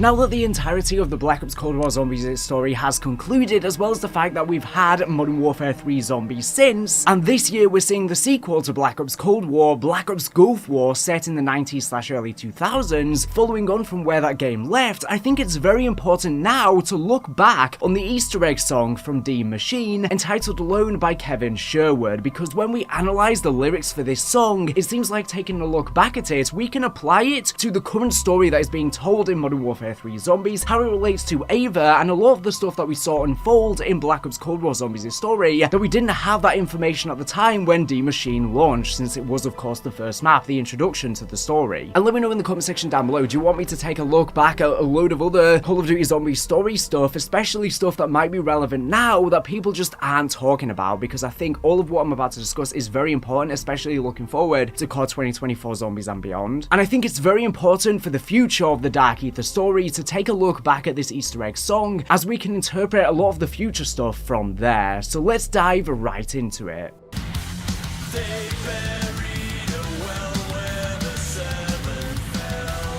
Now that the entirety of the Black Ops Cold War Zombies story has concluded, as well as the fact that we've had Modern Warfare 3 Zombies since, and this year we're seeing the sequel to Black Ops Cold War, Black Ops Gulf War, set in the 90s/early 2000s, following on from where that game left, I think it's very important now to look back on the Easter egg song from The Machine, entitled Alone by Kevin Sherwood, because when we analyze the lyrics for this song, it seems like taking a look back at it, we can apply it to the current story that is being told in Modern Warfare 3 Zombies, how it relates to Ava, and a lot of the stuff that we saw unfold in Black Ops Cold War Zombies' story, that we didn't have that information at the time when The Machine launched, since it was of course the first map, the introduction to the story. And let me know in the comment section down below, do you want me to take a look back at a load of other Call of Duty Zombies story stuff, especially stuff that might be relevant now that people just aren't talking about, because I think all of what I'm about to discuss is very important, especially looking forward to COD 2024 Zombies and beyond. And I think it's very important for the future of the Dark Ether story to take a look back at this Easter egg song, as we can interpret a lot of the future stuff from there. So let's dive right into it. They buried a well where the seven fell.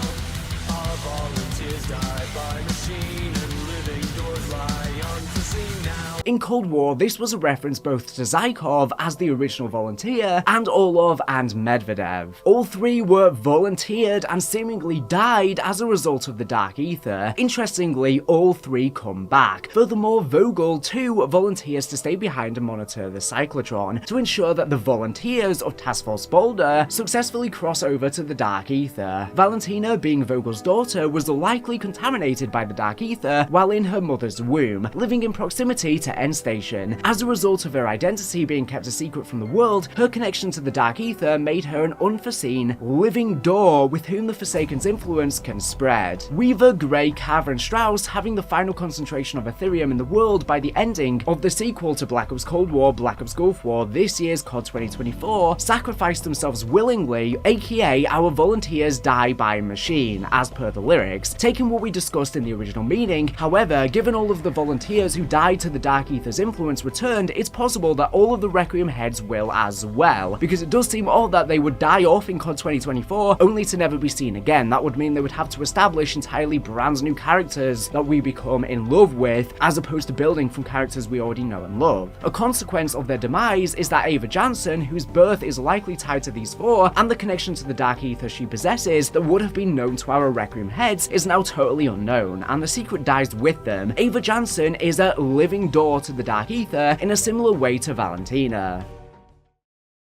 Our volunteers died by machine, and living doors lie unforeseen now. In Cold War, this was a reference both to Zykov as the original volunteer, and Orlov and Medvedev. All three were volunteered and seemingly died as a result of the Dark Ether. Interestingly, all three come back. Furthermore, Vogel too volunteers to stay behind and monitor the cyclotron to ensure that the volunteers of Task Force Boulder successfully cross over to the Dark Ether. Valentina, being Vogel's daughter, was likely contaminated by the Dark Ether while in her mother's womb, living in proximity to End Station. As a result of her identity being kept a secret from the world, her connection to the Dark Ether made her an unforeseen living door with whom the Forsaken's influence can spread. Weaver, Gray, Carver, and Strauss, having the final concentration of Ethereum in the world by the ending of the sequel to Black Ops Cold War, Black Ops Gulf War, this year's COD 2024, sacrificed themselves willingly, aka our volunteers die by machine, as per the lyrics, taking what we discussed in the original meaning. However, given all of the volunteers who died to the Dark Ether's influence returned, it's possible that all of the Requiem heads will as well, because it does seem odd that they would die off in COD 2024 only to never be seen again. That would mean they would have to establish entirely brand new characters that we become in love with, as opposed to building from characters we already know and love. A consequence of their demise is that Ava Jansen, whose birth is likely tied to these four, and the connection to the Dark Ether she possesses that would have been known to our Requiem heads, is now totally unknown, and the secret dies with them. Ava Jansen is a living door to the Dark Ether in a similar way to Valentina.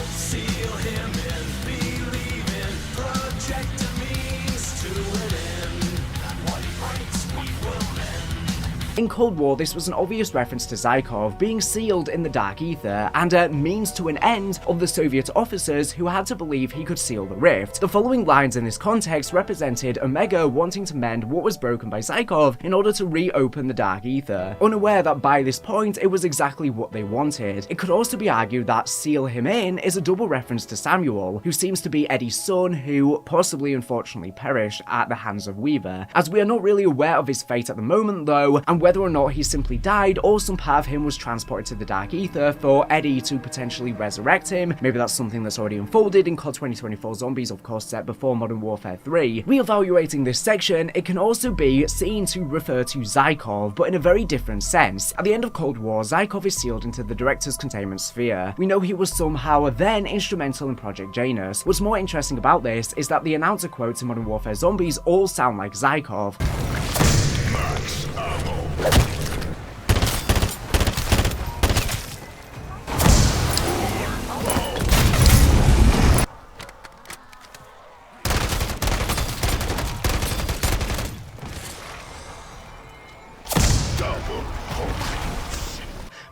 Seal him in, believe in, project a means to an end. What he breaks, we will mend. In Cold War, this was an obvious reference to Zykov being sealed in the Dark Ether, and a means to an end of the Soviet officers who had to believe he could seal the rift. The following lines in this context represented Omega wanting to mend what was broken by Zykov in order to reopen the Dark Ether, unaware that by this point it was exactly what they wanted. It could also be argued that seal him in is a double reference to Samuel, who seems to be Eddie's son, who possibly unfortunately perished at the hands of Weaver, as we are not really aware of his fate at the moment though, and whether or not he simply died or some part of him was transported to the Dark Ether for Eddie to potentially resurrect him. Maybe that's something that's already unfolded in COD 2024 Zombies, of course set before Modern Warfare 3. Reevaluating this section, it can also be seen to refer to Zykov, but in a very different sense. At the end of Cold War, Zykov is sealed into the Director's containment sphere. We know he was somehow then instrumental in Project Janus. What's more interesting about this is that the announcer quotes in Modern Warfare Zombies all sound like Zykov. Max ammo.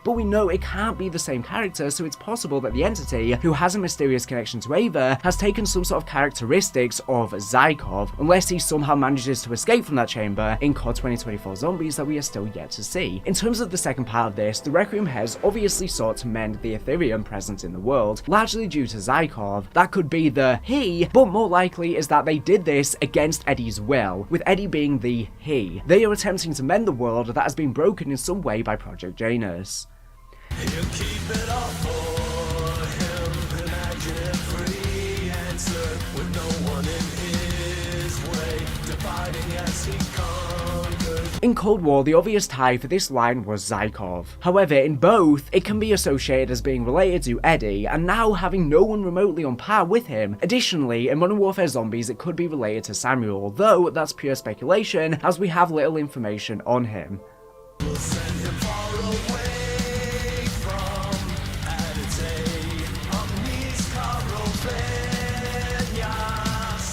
But we know it can't be the same character, so it's possible that the entity, who has a mysterious connection to Ava, has taken some sort of characteristics of Zykov, unless he somehow manages to escape from that chamber in COD 2024 Zombies that we are still yet to see. In terms of the second part of this, the Requiem heads obviously sought to mend the Ethereum present in the world, largely due to Zykov. That could be the he, but more likely is that they did this against Eddie's will, with Eddie being the he. They are attempting to mend the world that has been broken in some way by Project Janus. He'll keep it all for him, imagine a free answer with no one in his way, dividing as he comes. In Cold War, the obvious tie for this line was Zykov. However, in both, it can be associated as being related to Eddie, and now having no one remotely on par with him. Additionally, in Modern Warfare Zombies, it could be related to Samuel, though that's pure speculation, as we have little information on him. We'll send him far away from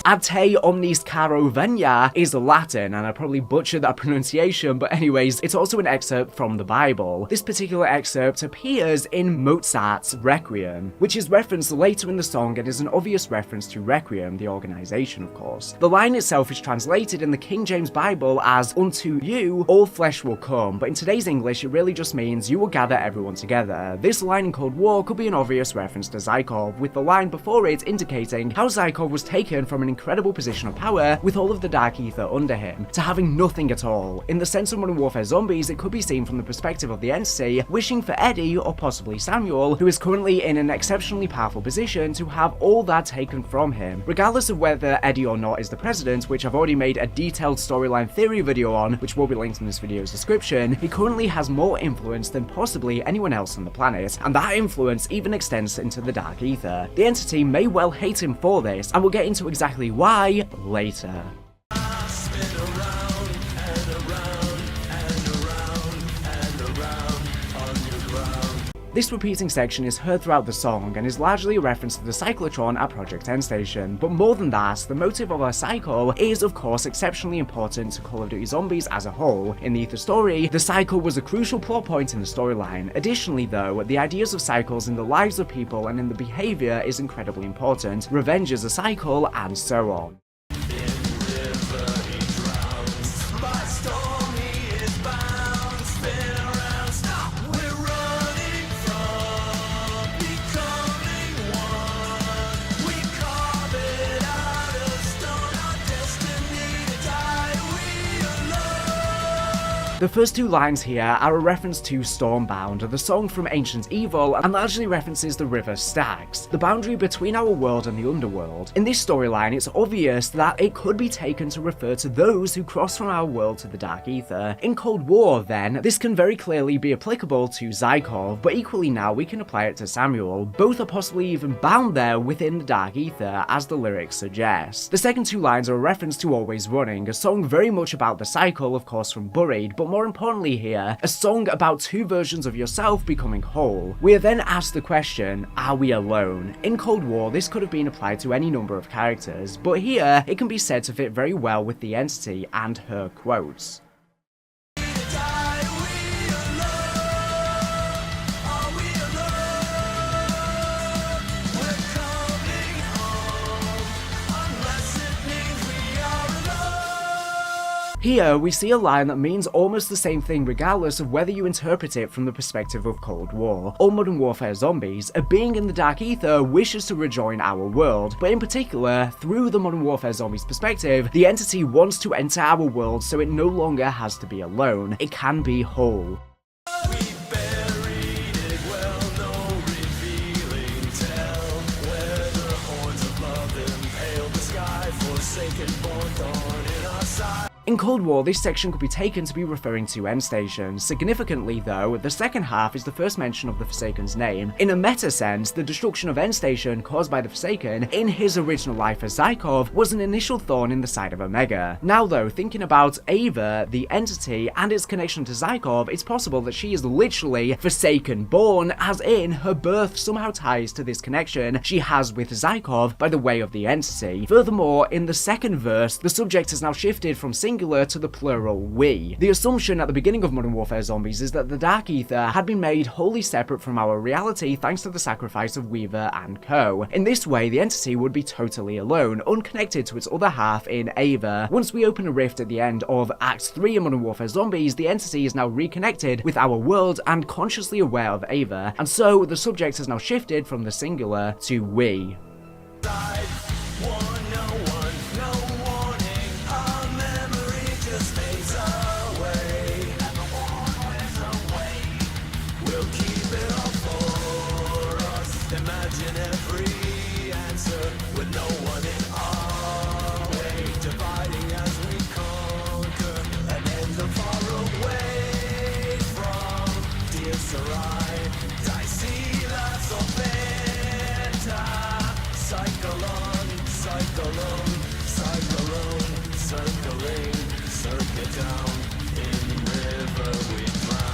Ad te omnis caro venia is Latin, and I probably butchered that pronunciation, but anyways, it's also an excerpt from the Bible. This particular excerpt appears in Mozart's Requiem, which is referenced later in the song and is an obvious reference to Requiem, the organization of course. The line itself is translated in the King James Bible as "Unto you all flesh will come," but in today's English it really just means "you will gather everyone together." This line in Cold War could be an obvious reference to Zykov, with the line before it indicating how Zykov was taken from an incredible position of power with all of the dark ether under him to having nothing at all. In the sense of Modern Warfare Zombies, it could be seen from the perspective of the entity wishing for Eddie, or possibly Samuel, who is currently in an exceptionally powerful position, to have all that taken from him. Regardless of whether Eddie or not is the president, which I've already made a detailed storyline theory video on, which will be linked in this video's description, he currently has more influence than possibly anyone else on the planet, and that influence even extends into the dark ether. The entity may well hate him for this, and we'll get into exactly why later. This repeating section is heard throughout the song and is largely a reference to the cyclotron at Project N Station, but more than that, the motive of our cycle is of course exceptionally important to Call of Duty Zombies as a whole. In the Ether story, the cycle was a crucial plot point in the storyline. Additionally though, the ideas of cycles in the lives of people and in the behaviour is incredibly important. Revenge is a cycle, and so on. The first two lines here are a reference to Stormbound, the song from Ancient Evil, and largely references the river Styx, the boundary between our world and the underworld. In this storyline, it's obvious that it could be taken to refer to those who cross from our world to the Dark Ether. In Cold War, then, this can very clearly be applicable to Zykov, but equally now we can apply it to Samuel. Both are possibly even bound there within the Dark Ether, as the lyrics suggest. The second two lines are a reference to Always Running, a song very much about the cycle, of course from Buried, but more importantly here, a song about two versions of yourself becoming whole. We are then asked the question, are we alone? In Cold War, this could have been applied to any number of characters, but here, it can be said to fit very well with the entity and her quotes. Here, we see a line that means almost the same thing regardless of whether you interpret it from the perspective of Cold War or Modern Warfare Zombies. A being in the Dark Ether wishes to rejoin our world, but in particular, through the Modern Warfare Zombies perspective, the entity wants to enter our world so it no longer has to be alone. It can be whole. In Cold War, this section could be taken to be referring to N Station. Significantly though, the second half is the first mention of the Forsaken's name. In a meta sense, the destruction of N Station caused by the Forsaken in his original life as Zykov was an initial thorn in the side of Omega. Now though, thinking about Ava, the entity, and its connection to Zykov, it's possible that she is literally Forsaken born, as in her birth somehow ties to this connection she has with Zykov by the way of the entity. Furthermore, in the second verse, the subject has now shifted from singular to the plural we. The assumption at the beginning of Modern Warfare Zombies is that the Dark Ether had been made wholly separate from our reality thanks to the sacrifice of Weaver and co. In this way, the entity would be totally alone, unconnected to its other half in Ava. Once we open a rift at the end of Act 3 in Modern Warfare Zombies, the entity is now reconnected with our world and consciously aware of Ava, and so the subject has now shifted from the singular to we. Imagine every answer with no one in our way, dividing as we conquer and end the far Get down in the river we drown.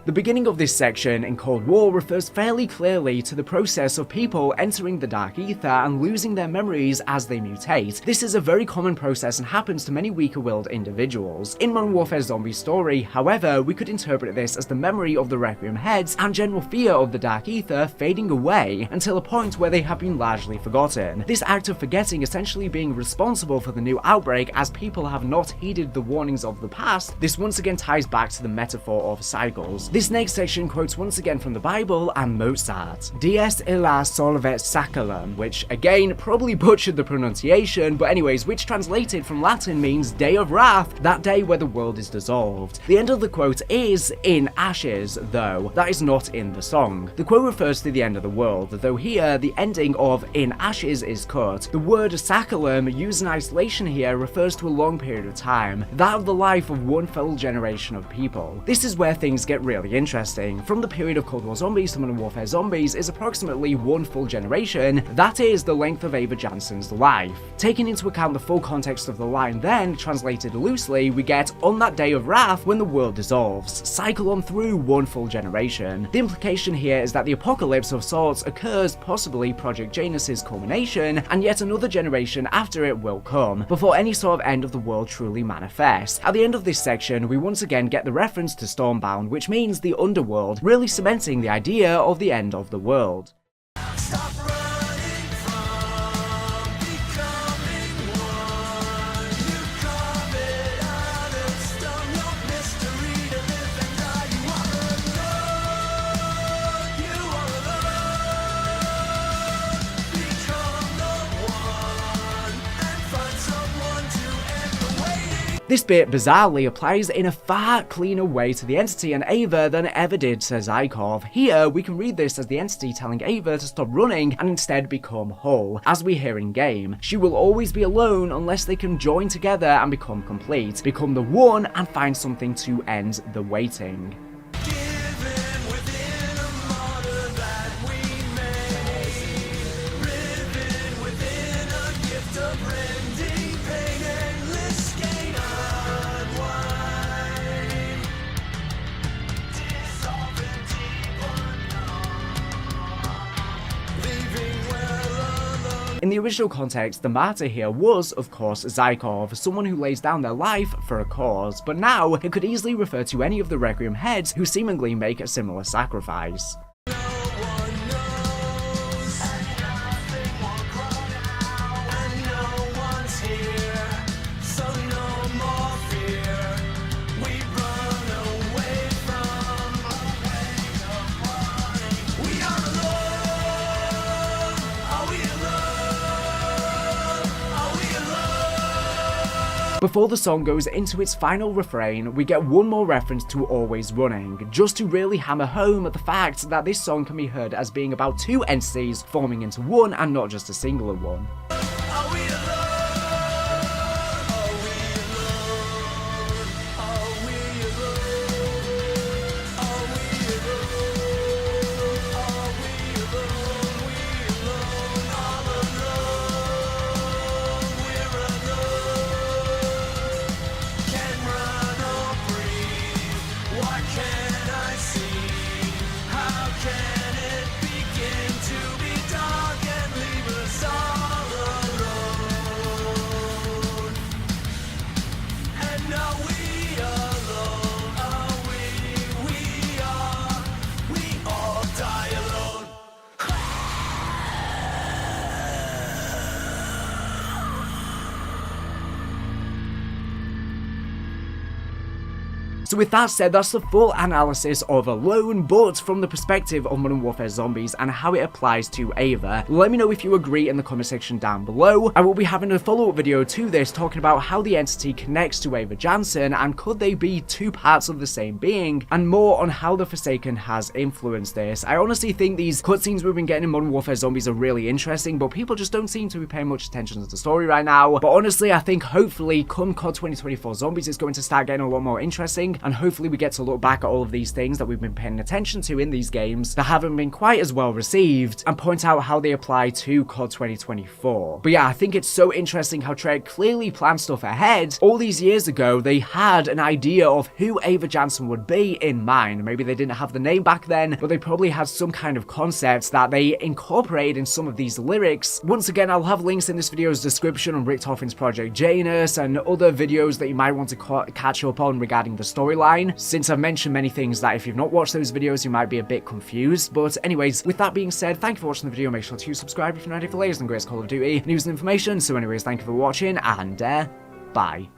The beginning of this section in Cold War refers fairly clearly to the process of people entering the dark ether and losing their memories as they mutate. This is a very common process and happens to many weaker-willed individuals. In Modern Warfare Zombies story, however, we could interpret this as the memory of the Requiem heads and general fear of the dark ether fading away until a point where they have been largely forgotten. This act of forgetting essentially being responsible for the new outbreak as people have not heeded the warnings of the past. This once again ties back to the metaphor of cycles. This next section quotes once again from the Bible and Mozart. Dies illa solvet saculum, which again probably butchered the pronunciation, but anyways, which translated from Latin means day of wrath, that day where the world is dissolved. The end of the quote is in ashes, though that is not in the song. The quote refers to the end of the world, though here the ending of in ashes is cut. The word saculum used in isolation here refers to a long period of time, that of the life of one full generation of people. This is where things get really interesting. From the period of Cold War Zombies to Modern Warfare Zombies is approximately one full generation. That is the length of Ava Jansen's life. Taking into account the full context of the line then, translated loosely, we get on that day of wrath when the world dissolves. Cycle on through one full generation. The implication here is that the apocalypse of sorts occurs, possibly Project Janus's culmination, and yet another generation after it will come, before any sort of end of the world truly manifests. At the end of this section, we once again get the reference to Stormbound, which means the underworld, really cementing the idea of the end of the world. Stop running from becoming one. You carve it out of stone, no mystery to live and die. You are alone, you are alone. Become the one and find someone to end the waiting. This bit bizarrely applies in a far cleaner way to the entity and Ava than it ever did to Zykov. Here, we can read this as the entity telling Ava to stop running and instead become whole. As we hear in game, she will always be alone unless they can join together and become complete, become the one and find something to end the waiting. Given within a martyr that we made, riven within a gift of rending pain, endless gain unwind, dissolving deep unknown, leaving well alone. In the original context, the martyr here was, of course, Zykov, someone who lays down their life for a cause, but now it could easily refer to any of the Requiem heads who seemingly make a similar sacrifice. No one knows, and nothing will grow now, and no one's here, so no more fear. We run away from a way of running. We are alone. Are we alone? Are we alone? Before the song goes into its final refrain, we get one more reference to Always Running, just to really hammer home the fact that this song can be heard as being about two entities forming into one and not just a singular one. Are we alone? Are we alone? Are we alone? Are we alone? Are we alone? We alone, all alone. We're alone. Can't run or breathe. What can I see? How can it begin to be dark and leave us all alone? And are we alone? Are we? We are. We all die alone. So with that said, that's the full analysis of Alone, but from the perspective of Modern Warfare Zombies and how it applies to Ava. Let me know if you agree in the comment section down below. I will be having a follow-up video to this talking about how the entity connects to Ava Jansen and could they be two parts of the same being, and more on how the Forsaken has influenced this. I honestly think these cutscenes we've been getting in Modern Warfare Zombies are really interesting, but people just don't seem to be paying much attention to the story right now. But honestly, I think hopefully come COD 2024 Zombies is going to start getting a lot more interesting. interesting, and hopefully we get to look back at all of these things that we've been paying attention to in these games that haven't been quite as well received, and point out how they apply to COD 2024. But yeah, I think it's so interesting how Treyarch clearly planned stuff ahead. All these years ago, they had an idea of who Ava Jansen would be in mind. Maybe they didn't have the name back then, but they probably had some kind of concept that they incorporated in some of these lyrics. Once again, I'll have links in this video's description on Richthofen's Project Janus and other videos that you might want to catch up on regarding the storyline, since I've mentioned many things that if you've not watched those videos, you might be a bit confused. But anyways, with that being said, thank you for watching the video. Make sure to subscribe if you're ready for the latest and greatest Call of Duty news and information. So anyways, thank you for watching, and bye.